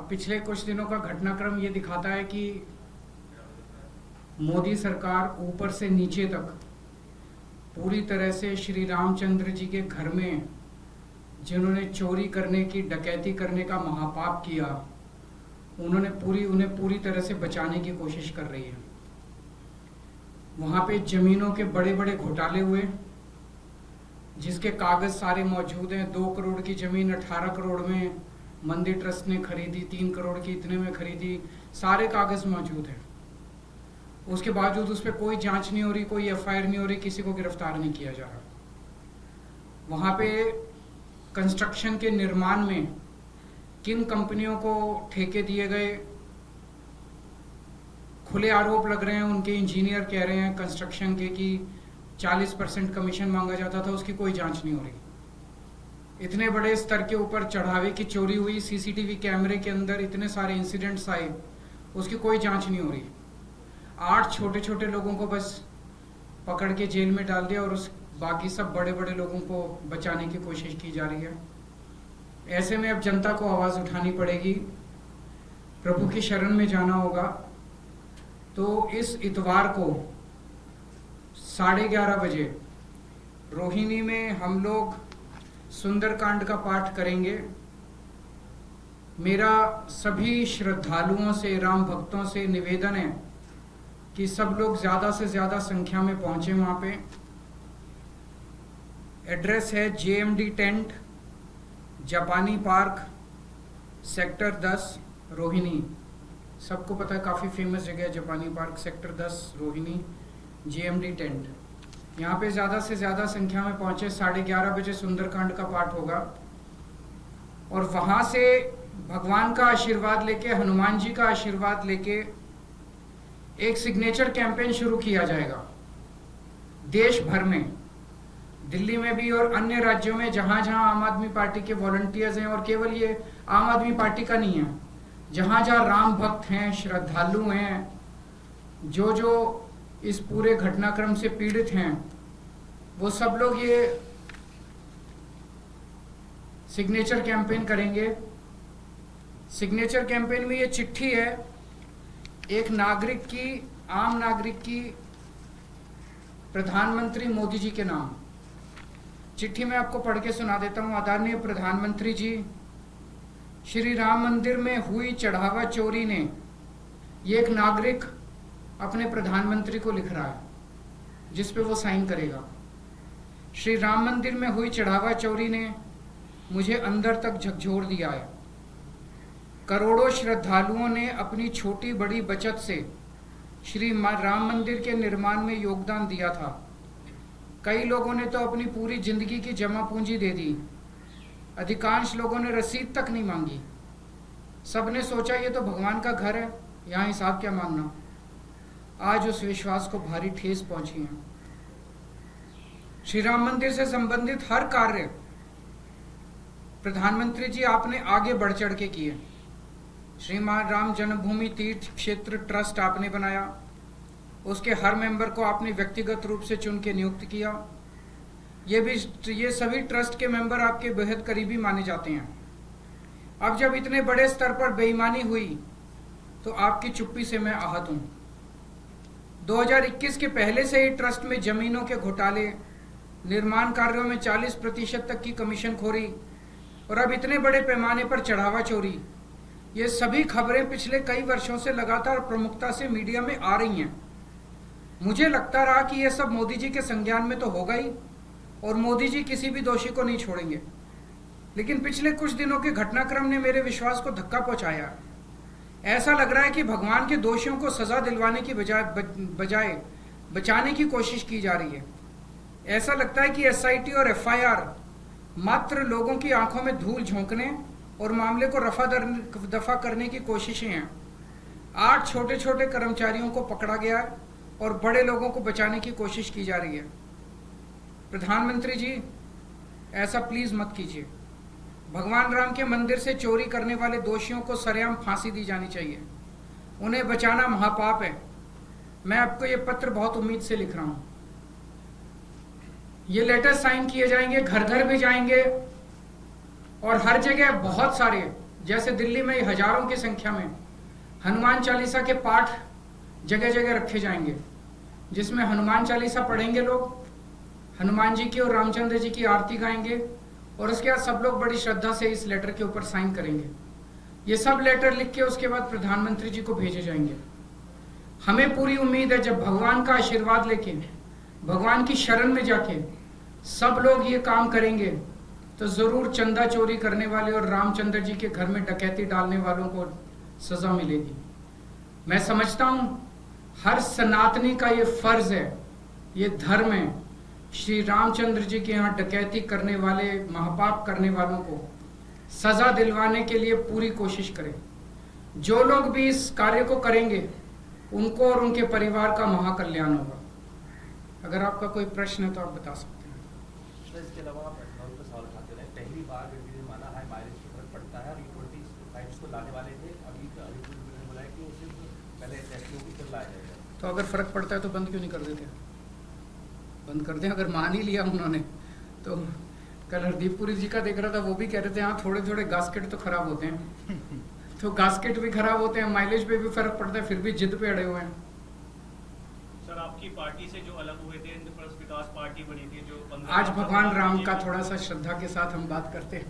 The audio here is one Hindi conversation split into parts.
पिछले कुछ दिनों का घटनाक्रम ये दिखाता है कि मोदी सरकार ऊपर से नीचे तक पूरी तरह से श्री रामचंद्र जी के घर में जिन्होंने चोरी करने की, डकैती करने का महापाप किया, उन्हें पूरी तरह से बचाने की कोशिश कर रही है। वहाँ पे जमीनों के बड़े बड़े घोटाले हुए, जिसके कागज सारे मौजूद हैं। 2 करोड़ की जमीन 18 करोड़ में मंदिर ट्रस्ट ने खरीदी, 3 करोड़ की इतने में खरीदी, सारे कागज मौजूद हैं। उसके बावजूद उस पर कोई जांच नहीं हो रही, कोई एफआईआर नहीं हो रही, किसी को गिरफ्तार नहीं किया जा रहा। वहाँ पे कंस्ट्रक्शन के निर्माण में किन कंपनियों को ठेके दिए गए, खुले आरोप लग रहे हैं। उनके इंजीनियर कह रहे हैं कंस्ट्रक्शन के कि 40% कमीशन मांगा जाता था, उसकी कोई जांच नहीं हो रही। इतने बड़े स्तर के ऊपर चढ़ावे की चोरी हुई, सीसीटीवी कैमरे के अंदर इतने सारे इंसिडेंट्स आए, उसकी कोई जांच नहीं हो रही। 8 छोटे छोटे लोगों को बस पकड़ के जेल में डाल दिया और उस बाकी सब बड़े बड़े लोगों को बचाने की कोशिश की जा रही है। ऐसे में अब जनता को आवाज उठानी पड़ेगी, प्रभु की शरण में जाना होगा। तो इस इतवार को 11:30 बजे रोहिणी में हम लोग सुंदरकांड का पाठ करेंगे। मेरा सभी श्रद्धालुओं से, राम भक्तों से निवेदन है कि सब लोग ज्यादा से ज्यादा संख्या में पहुंचे वहां पे। एड्रेस है JMD टेंट, जापानी पार्क, सेक्टर 10, रोहिणी। सबको पता है, काफ़ी फेमस जगह है जापानी park, sector 10, Rohini, JMD tent. यहाँ पे ज़्यादा से ज़्यादा संख्या में पहुँचे। 11:30 बजे सुंदरकांड का पाठ होगा और वहाँ से भगवान का आशीर्वाद लेके, हनुमान जी का आशीर्वाद लेके एक सिग्नेचर कैंपेन शुरू किया जाएगा देश भर में, दिल्ली में भी और अन्य राज्यों में जहाँ जहाँ आम आदमी पार्टी के वॉलंटियर्स हैं। और केवल ये आम आदमी पार्टी का नहीं है, जहाँ जहाँ राम भक्त हैं, श्रद्धालु हैं, जो जो इस पूरे घटनाक्रम से पीड़ित हैं, वो सब लोग ये सिग्नेचर कैंपेन करेंगे। सिग्नेचर कैंपेन में ये चिट्ठी है एक नागरिक की, आम नागरिक की, प्रधानमंत्री मोदी जी के नाम। चिट्ठी मैं आपको पढ़ के सुना देता हूँ। आदरणीय प्रधानमंत्री जी, श्री राम मंदिर में हुई चढ़ावा चोरी ने, ये एक नागरिक अपने प्रधानमंत्री को लिख रहा है जिस पे वो साइन करेगा। श्री राम मंदिर में हुई चढ़ावा चोरी ने मुझे अंदर तक झकझोर दिया है। करोड़ों श्रद्धालुओं ने अपनी छोटी बड़ी बचत से श्री राम मंदिर के निर्माण में योगदान दिया था। कई लोगों ने तो अपनी पूरी जिंदगी की जमा पूंजी दे दी। अधिकांश लोगों ने रसीद तक नहीं मांगी। सबने सोचा ये तो भगवान का घर है, यहाँ हिसाब क्या मांगना। आज उस विश्वास को भारी ठेस पहुंची है। श्री राम मंदिर से संबंधित हर कार्य प्रधानमंत्री जी आपने आगे बढ़ चढ़ के किए। श्रीमान राम जन्मभूमि तीर्थ क्षेत्र ट्रस्ट आपने बनाया, उसके हर मेंबर को आपने व्यक्तिगत रूप से चुन के नियुक्त किया। ये सभी ट्रस्ट के मेंबर आपके बेहद करीबी माने जाते हैं। अब जब इतने बड़े स्तर पर बेईमानी हुई तो आपकी चुप्पी से मैं आहत हूं। 2021 के पहले से ही ट्रस्ट में जमीनों के घोटाले, निर्माण कार्यों में 40% तक की कमीशनखोरी और अब इतने बड़े पैमाने पर चढ़ावा चोरी, ये सभी खबरें पिछले कई वर्षों से लगातार प्रमुखता से मीडिया में आ रही हैं। मुझे लगता रहा कि यह सब मोदी जी के संज्ञान में तो होगा ही और मोदी जी किसी भी दोषी को नहीं छोड़ेंगे, लेकिन पिछले कुछ दिनों के घटनाक्रम ने मेरे विश्वास को धक्का पहुंचाया। ऐसा लग रहा है कि भगवान के दोषियों को सजा दिलवाने की बजाय बचाने की कोशिश की जा रही है। ऐसा लगता है कि SIT और FIR मात्र लोगों की आंखों में धूल झोंकने और मामले को दफा करने की कोशिशें हैं। 8 छोटे छोटे कर्मचारियों को पकड़ा गया है और बड़े लोगों को बचाने की कोशिश की जा रही है। प्रधानमंत्री जी, ऐसा प्लीज मत कीजिए। भगवान राम के मंदिर से चोरी करने वाले दोषियों को सरेआम फांसी दी जानी चाहिए। उन्हें बचाना महापाप है। मैं आपको ये पत्र बहुत उम्मीद से लिख रहा हूं। ये लेटर साइन किए जाएंगे, घर घर भी जाएंगे और हर जगह बहुत सारे जैसे दिल्ली में हजारों की संख्या में हनुमान चालीसा के पाठ जगह जगह रखे जाएंगे, जिसमें हनुमान चालीसा पढ़ेंगे लोग, हनुमान जी की और रामचंद्र जी की आरती गाएंगे, और उसके बाद सब लोग बड़ी श्रद्धा से इस लेटर के ऊपर साइन करेंगे। ये सब लेटर लिख के उसके बाद प्रधानमंत्री जी को भेजे जाएंगे। हमें पूरी उम्मीद है जब भगवान का आशीर्वाद लेके, भगवान की शरण में जाके सब लोग ये काम करेंगे तो जरूर चंदा चोरी करने वाले और रामचंद्र जी के घर में डकैती डालने वालों को सजा मिलेगी। मैं समझता हूं हर सनातनी का ये फर्ज है, ये धर्म है, श्री रामचंद्र जी के यहाँ डकैती करने वाले, महापाप करने वालों को सजा दिलवाने के लिए पूरी कोशिश करें। जो लोग भी इस कार्य को करेंगे उनको और उनके परिवार का महाकल्याण होगा। अगर आपका कोई प्रश्न है तो आप बता सकते हैं। इसके अलावा आप एथनॉल पर सवाल उठाते रहे। पहली बार गडकरी ने माना हाई माइलेज की फर्क पड़ता है और E20 को लाने वाले थे, अभी ने बोला है कि वो सिर्फ पहले टेस्ट होगी फिर लाया जाएगा। तो अगर फर्क पड़ता है तो बंद क्यों नहीं कर देते? बंद कर दें। अगर मान ही लिया उन्होंने तो। कल हरदीप पुरी जी का देख रहा था, वो भी कह रहे थे हाँ थोड़े थोड़े गास्केट तो खराब होते हैं तो गास्केट भी खराब होते हैं, माइलेज पे भी फर्क पड़ता है, फिर भी जिद पे अड़े हुए हैं। सर आपकी पार्टी से जो अलग हुए थे, इंद्रप्रस्थ विकास पार्टी बनी थी जो आज भगवान राम का थोड़ा सा श्रद्धा के साथ हम बात करते हैं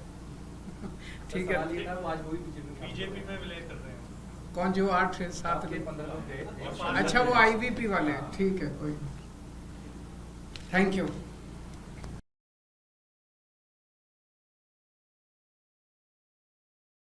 ठीक है। बीजेपी में विलय कर रहे हैं। कौन जो 8-7 15 लोग थे। अच्छा वो IVP वाले हैं, ठीक है, कोई। Thank you.